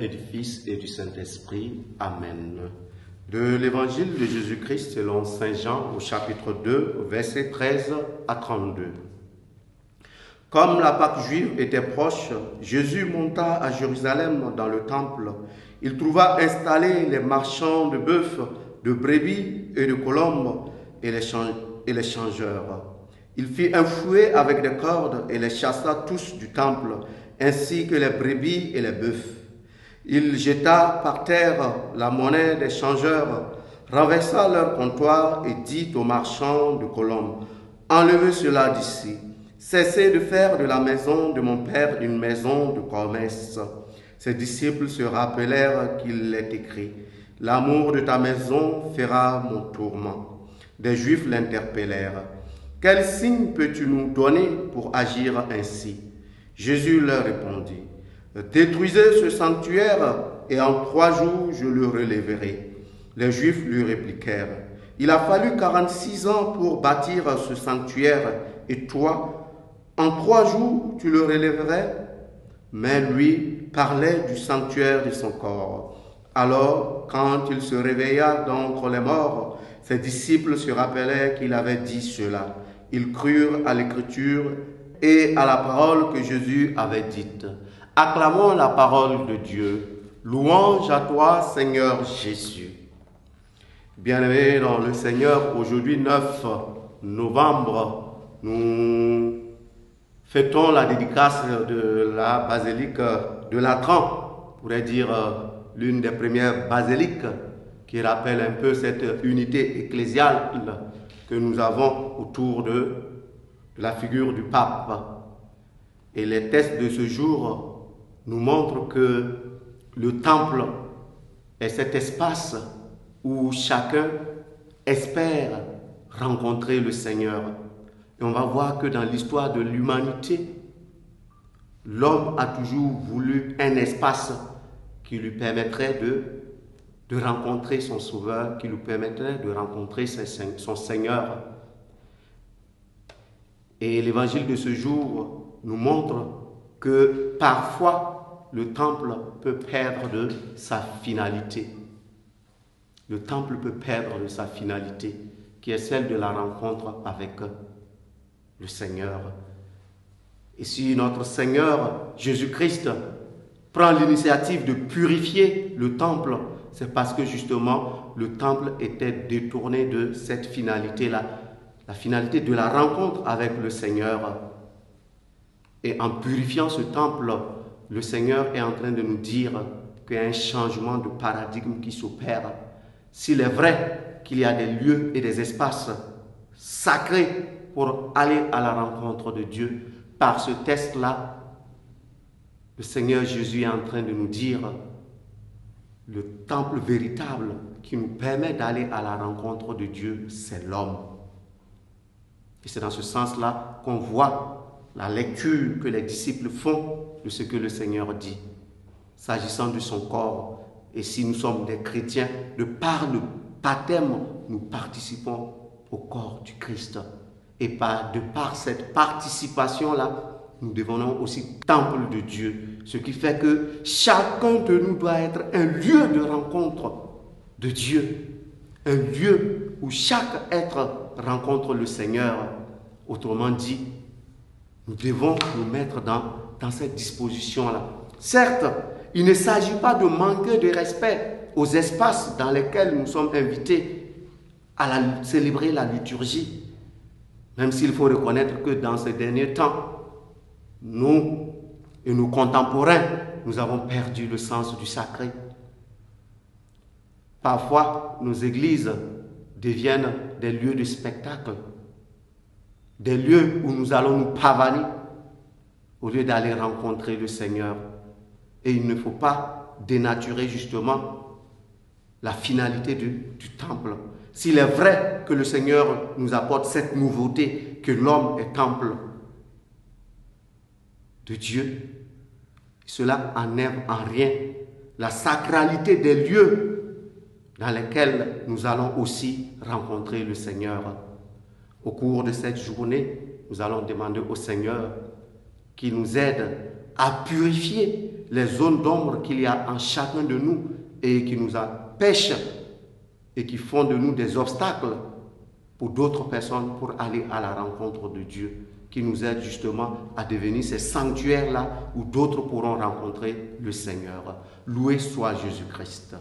et du Fils et du Saint-Esprit. Amen. De l'Évangile de Jésus-Christ selon Saint Jean au chapitre 2, versets 13 à 32. Comme la Pâque juive était proche, Jésus monta à Jérusalem dans le temple. Il trouva installés les marchands de bœufs, de brebis et de colombes et les changeurs. Il fit un fouet avec des cordes et les chassa tous du temple, ainsi que les brebis et les bœufs. Il jeta par terre la monnaie des changeurs, renversa leur comptoir et dit aux marchands de colombes, « Enlevez cela d'ici. Cessez de faire de la maison de mon Père une maison de commerce. » Ses disciples se rappelèrent qu'il est écrit, « L'amour de ta maison fera mon tourment. » Des Juifs l'interpellèrent. « Quel signe peux-tu nous donner pour agir ainsi ?» Jésus leur répondit, « Détruisez ce sanctuaire et en 3 jours je le relèverai. » Les Juifs lui répliquèrent, « Il a fallu 46 ans pour bâtir ce sanctuaire et toi, en 3 jours tu le relèverais ?» Mais lui parlait du sanctuaire de son corps. Alors, quand il se réveilla d'entre les morts, ses disciples se rappelaient qu'il avait dit cela. Ils crurent à l'Écriture et à la parole que Jésus avait dite. Acclamons la parole de Dieu. Louange à toi, Seigneur Jésus. Bien-aimés dans le Seigneur, aujourd'hui 9 novembre, nous fêtons la dédicace de la basilique de Latran, on pourrait dire l'une des premières basiliques qui rappelle un peu cette unité ecclésiale que nous avons autour de la figure du pape. Et les textes de ce jour nous montrent que le temple est cet espace où chacun espère rencontrer le Seigneur. Et on va voir que dans l'histoire de l'humanité, l'homme a toujours voulu un espace qui lui permettrait de rencontrer son Sauveur, qui lui permettrait de rencontrer son Seigneur. Et l'évangile de ce jour nous montre que parfois le temple peut perdre de sa finalité. Le temple peut perdre de sa finalité, qui est celle de la rencontre avec le Seigneur. Et si notre Seigneur Jésus-Christ prend l'initiative de purifier le temple, c'est parce que justement le temple était détourné de cette finalité-là, la finalité de la rencontre avec le Seigneur. Et en purifiant ce temple, le Seigneur est en train de nous dire qu'il y a un changement de paradigme qui s'opère. S'il est vrai qu'il y a des lieux et des espaces sacrés pour aller à la rencontre de Dieu, par ce texte-là, le Seigneur Jésus est en train de nous dire le temple véritable qui nous permet d'aller à la rencontre de Dieu, c'est l'homme. Et c'est dans ce sens-là qu'on voit la lecture que les disciples font de ce que le Seigneur dit, s'agissant de son corps. Et si nous sommes des chrétiens, de par le baptême, nous participons au corps du Christ. Et de par cette participation-là, nous devenons aussi temple de Dieu. Ce qui fait que chacun de nous doit être un lieu de rencontre de Dieu. Un lieu où chaque être rencontre le Seigneur. Autrement dit, nous devons nous mettre dans cette disposition-là. Certes, il ne s'agit pas de manquer de respect aux espaces dans lesquels nous sommes invités à célébrer la liturgie. Même s'il faut reconnaître que dans ces derniers temps, nous et nos contemporains, nous avons perdu le sens du sacré. Parfois, nos églises deviennent des lieux de spectacle, des lieux où nous allons nous pavaner au lieu d'aller rencontrer le Seigneur. Et il ne faut pas dénaturer justement la finalité du temple. S'il est vrai que le Seigneur nous apporte cette nouveauté, que l'homme est temple de Dieu, cela n'enlève en rien la sacralité des lieux dans lesquels nous allons aussi rencontrer le Seigneur. Au cours de cette journée, nous allons demander au Seigneur qu'il nous aide à purifier les zones d'ombre qu'il y a en chacun de nous et qui nous empêchent et qui font de nous des obstacles pour d'autres personnes pour aller à la rencontre de Dieu, qui nous aide justement à devenir ces sanctuaires-là où d'autres pourront rencontrer le Seigneur. Loué soit Jésus-Christ.